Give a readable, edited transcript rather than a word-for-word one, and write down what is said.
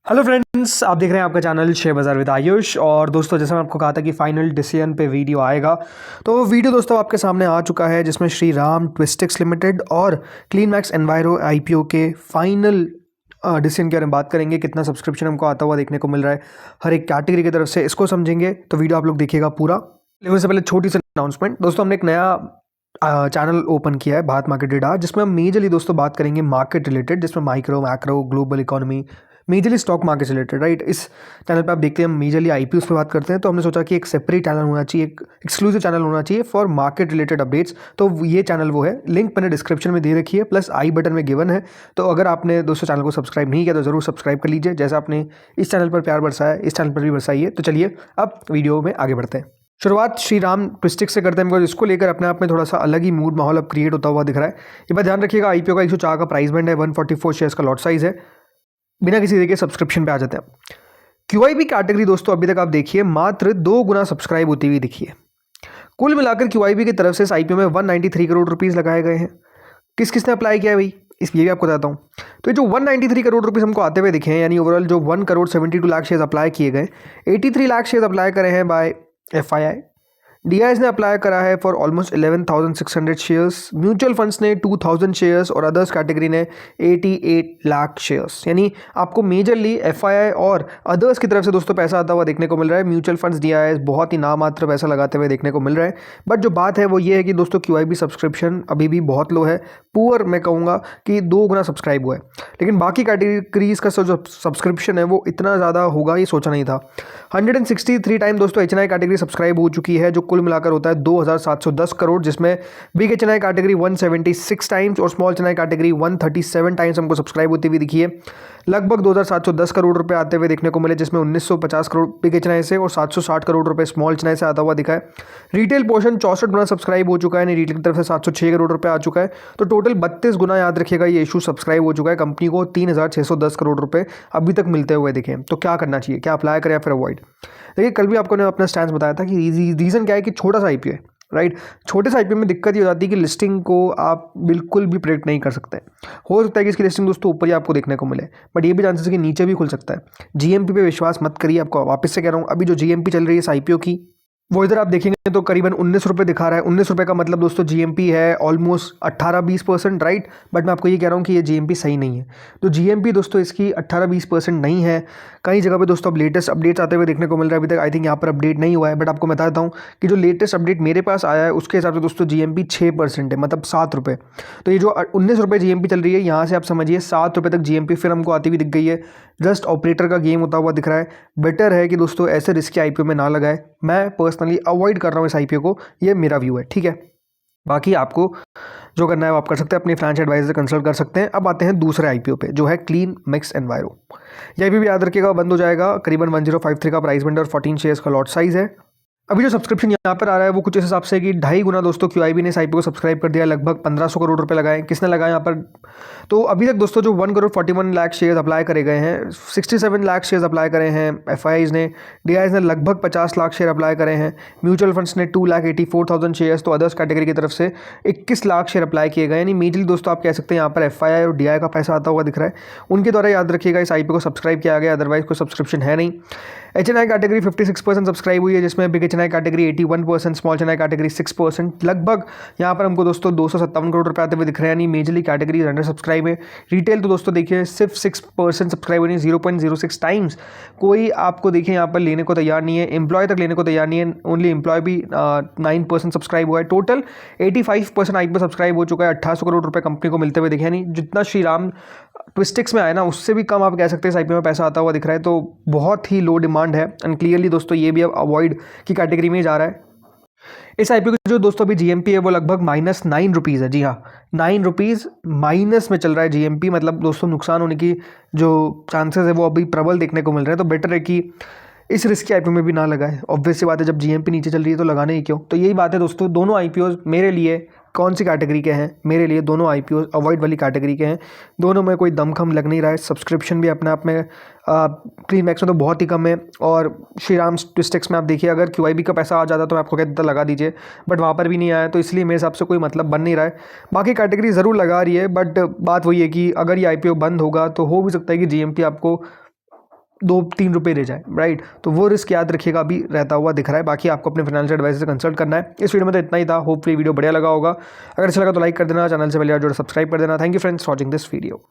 Hello friends, आप देख रहे हैं आपका चैनल शेयर बाज़ार विद आयुष। और दोस्तों, जैसे मैं आपको कहा था कि फाइनल डिसीजन पे वीडियो आएगा, तो वो वीडियो दोस्तों आपके सामने आ चुका है, जिसमें श्री राम ट्विस्टेक्स लिमिटेड और क्लीन मैक्स एनवायरो आईपीओ के फाइनल डिसीजन के बारे में बात करेंगे। कितना सब्सक्रिप्शन हमको आता हुआ देखने को मिल रहा है हर एक कैटेगरी की तरफ से, इसको समझेंगे। तो वीडियो आप लोग देखिएगा पूरा। लेकिन उससे पहले छोटी सी अनाउंसमेंट दोस्तों, हमने एक नया चैनल ओपन किया है, भारत मार्केट डेटा, जिसमें हम मेजरली दोस्तों बात करेंगे मार्केट रिलेटेड, जिसमें micro macro global economy, majorly stock market से रिलेटेड। राइट, इस चैनल पे आप देखते हैं हम मेजरली आईपीओ पे बात करते हैं। तो हमने सोचा कि एक सेपरेट चैनल होना चाहिए, एक एक्सक्लूसिव चैनल होना चाहिए फॉर मार्केट रिलेटेड अपडेट्स। तो ये चैनल वो है, लिंक मैंने डिस्क्रिप्शन में दे रखी है, प्लस आई बटन में गिवन है। तो अगर आपने दोस्तों चैनल को सब्सक्राइब नहीं किया तो जरूर सब्सक्राइब कर लीजिए। जैसा आपने इस चैनल पर प्यार बरसाया, इस चैनल पर भी बरसाइए। तो चलिए अब वीडियो में आगे बढ़ते हैं। शुरुआत श्री राम ट्विस्टिक्स से करते हैं, बिकॉज इसको लेकर अपने आप में थोड़ा सा अलग ही मूड माहौल अब क्रिएट होता हुआ दिख रहा है। ये बात ध्यान रखिएगा, आईपीओ का 104 का प्राइस बैंड है, 144 शेयर्स का लॉट साइज है। बिना किसी तरीके सब्सक्रिप्शन पे आ जाते हैं। क्यूआईबी कैटेगरी दोस्तों अभी तक आप देखिए मात्र 2 गुना सब्सक्राइब होती हुई दिखी है। कुल मिलाकर क्यूआईबी की तरफ से इस आईपीओ में 193 करोड़ रुपीस लगाए गए हैं। किस किसने अप्लाई किया है भाई, इस ये भी आपको बताता हूँ। तो ये जो 193 करोड़ रुपीस हमको आते हुए दिखे हैं, यानी ओवरऑल जो 1 करोड़ 72 लाख शेयर्स अप्लाई किए गए, 83 लाख शेयर्स अप्लाई करे हैं बाय एफआईआई। डीआईएस ने अप्लाई करा है for almost 11,600 shares, mutual funds ने 2,000 शेयर्स और अदर्स कैटेगरी ने 88 लाख शेयर्स। यानी आपको मेजरली एफआईआई और अदर्स की तरफ से दोस्तों पैसा आता हुआ देखने को मिल रहा है। म्यूचुअल फंड्स, डीआईएस बहुत ही नामात्र पैसा लगाते हुए देखने को मिल रहा है। बट जो बात है वो ये है कि दोस्तों क्यूआईबी सब्सक्रिप्शन अभी भी बहुत लो है, पुअर मैं कहूँगा कि 2 गुना सब्सक्राइब हुआ है। लेकिन बाकी कैटेगरीज का जो सब्सक्रिप्शन है वो इतना ज़्यादा होगा ये सोचा नहीं था। 163 टाइम दोस्तों एचएनआई कैटेगरी सब्सक्राइब हो चुकी है, जो कुल मिलाकर होता है 2,710 करोड़, जिसमें बिग एचएनआई कैटेगरी 176 टाइम्स और स्मॉल एचएनआई कैटेगरी 137 टाइम्स हमको सब्सक्राइब होती हुई दिखी है। लगभग 2,710 करोड़ रुपए आते हुए देखने को मिले, जिसमें 1,950 करोड़ बिग एचएनआई से और 760 करोड़ रुपए स्मॉल एचएनआई से आता हुआ दिखा है। रिटेल पोर्शन 64 गुना सब्सक्राइब हो चुका है, रिटेल की तरफ से 706 करोड़ रुपए आ चुका है। तो टोटल 32 गुना याद रखिएगा ये इशू सब्सक्राइब हो चुका है। कंपनी को 3,610 करोड़ रुपए अभी तक मिलते हुए दिखे। तो क्या करना चाहिए, क्या अप्लाई करें या फिर अवॉइड। देखिए, कल भी आपको ने अपना स्टैंड बताया था कि रीज़न क्या है कि छोटा सा आईपीओ है। राइट, छोटे से आईपीओ में दिक्कत ये हो जाती है कि लिस्टिंग को आप बिल्कुल भी प्रेडिक्ट नहीं कर सकते। हो सकता है कि इसकी लिस्टिंग दोस्तों ऊपर ही आपको देखने को मिले, बट ये भी चांसेस है कि नीचे भी खुल सकता है। जीएमपी पे विश्वास मत करिए, आपको वापस से कह रहा हूँ। अभी जो जीएमपी चल रही है इस आईपीओ की, वो इधर आप देखेंगे तो करीबन 19 रुपये दिखा रहा है। 19 रुपये का मतलब दोस्तों जीएमपी है ऑलमोस्ट 18-20%। राइट, बट मैं आपको ये कह रहा हूँ कि ये जीएमपी सही नहीं है। तो जीएमपी दोस्तों इसकी 18-20% नहीं है। कई जगह पे दोस्तों अब लेटेस्ट अपडेट्स आते हुए देखने को मिल रहा है। अभी तक आई थिंक यहाँ पर अपडेट नहीं हुआ है, बट आपको बता देता हूँ कि जो लेटेस्ट अपडेट मेरे पास आया है उसके हिसाब से दोस्तों जीएमपी 6% है, मतलब 7 रुपये। तो ये जो 19 रुपये जीएमपी चल रही है, यहाँ से आप समझिए 7 रुपये तक जीएमपी फिर हमको आती हुई दिख गई है। जस्ट ऑपरेटर का गेम होता हुआ दिख रहा है। बेटर है कि दोस्तों ऐसे रिस्की आईपीओ में ना लगाए। मैं पर्सनली अवॉइड कर रहा हूँ इस आईपीओ को, ये मेरा व्यू है। ठीक है, बाकी आपको जो करना है वो आप कर सकते हैं, अपने फाइनेंशियल एडवाइजर से कंसल्ट कर सकते हैं। अब आते हैं दूसरे आईपीओ पे, जो है क्लीन मैक्स एनवायरो। ये आईपीओ भी याद रखिएगा बंद हो जाएगा, करीबन 1053 का प्राइस बैंड और 14 शेयर्स का लॉट साइज है। अभी जो सब्सक्रिप्शन यहाँ पर आ रहा है वो कुछ इस हिसाब से कि 2.5 गुना दोस्तों क्यूआईबी ने इस आईपीओ को सब्सक्राइब कर दिया। लगभग 1500 करोड़ रुपए लगाए। किसने लगाए यहाँ पर, तो अभी तक दोस्तों जो 1 करोड़ 41 लाख शेयर्स अप्लाई करे गए हैं, 67 लाख शेयर्स अप्लाई करे हैं एफआईआईज ने। डीआईएस ने लगभग 50 लाख शेयर अप्लाई करे हैं। म्यूचुअल फंड्स ने 2,84,000 शेयर्स, तो अदर्स कैटेगरी की तरफ से 21 लाख शेयर अप्लाई किए गए। यानी मेजरली दोस्तों आप कह सकते हैं यहाँ पर एफआईआई और डीआई का पैसा आता हुआ दिख रहा है। उनके द्वारा याद रखिएगा इस आईपीओ को सब्सक्राइब किया गया, अदरवाइज कोई सब्सक्रिप्शन है नहीं। एचएनआई कैटेगरी 56% सब्सक्राइब हुई है, जिसमें big HNI category 81%, small HNI category 6%। लगभग यहाँ पर हमको दोस्तों 257 करोड़ रुपए आते हुए दिख रहे हैं, यानी मेजरली कैटेगरी अंडर सब्सक्राइब है। रिटेल तो दोस्तों देखिए सिर्फ 6% सब्सक्राइब हुई, 0.06 टाइम्स। कोई आपको देखिए यहाँ पर लेने को तैयार नहीं है, एम्प्लॉय तक लेने को तैयार नहीं है। ओनली एम्प्लॉय भी 9% सब्सक्राइब हुआ है। टोटल 85% आईपीओ सब्सक्राइब हो चुका है। 1800 करोड़ रुपए कंपनी को मिलते हुए दिखे, यानी जितना श्री राम ट्विस्टिक्स में आया ना, उससे भी कम आप कह सकते हैं इस आईपीओ में पैसा आता हुआ दिख रहा है। तो बहुत ही लो डिमांड है, एंड क्लियरली दोस्तों ये भी अब अवॉइड की कैटेगरी में जा रहा है। इस आईपीओ की जो दोस्तों अभी जीएमपी है वो लगभग -9 रुपीज़ है। जी हाँ, 9 रुपीज़ माइनस में चल रहा है जीएमपी। मतलब दोस्तों नुकसान होने की जो चांसेस है वो अभी प्रबल देखने को मिल रहे हैं। तो बेटर है कि इस रिस्क आईपीओ में भी ना लगाए। ऑब्वियस सी बात है, जब जीएमपी नीचे चल रही है तो लगाने ही क्यों। तो यही बात है दोस्तों, दोनों आईपीओ मेरे लिए कौन सी कैटेगरी के हैं, मेरे लिए दोनों आईपीओ अवॉइड वाली कैटेगरी के हैं। दोनों में कोई दमखम लग नहीं रहा है। सब्सक्रिप्शन भी अपने आप में क्लीन मैक्स में तो बहुत ही कम है, और श्री राम ट्विस्टेक्स में आप देखिए अगर क्यूआईबी का पैसा आ जाता तो मैं आपको कहता लगा दीजिए, बट वहाँ पर भी नहीं आया। तो इसलिए मेरे हिसाब से कोई मतलब बन नहीं रहा है। बाकी कैटेगरी ज़रूर लगा रही है, बट बात वही है कि अगर ये आईपीओ बंद होगा तो हो भी सकता है कि जीएमपी आपको 2-3 रुपये रह जाए, राइट। तो वो रिस्क याद रखिएगा, अभी रहता हुआ दिख रहा है। बाकी आपको अपने फाइनेंशियल एडवाइजर से कंसल्ट करना है। इस वीडियो में तो इतना ही था। होपफुली वीडियो बढ़िया लगा होगा। अगर अच्छा लगा तो लाइक कर देना, चैनल से पहले जुड़े सब्सक्राइब कर देना। Thank you friends watching this video.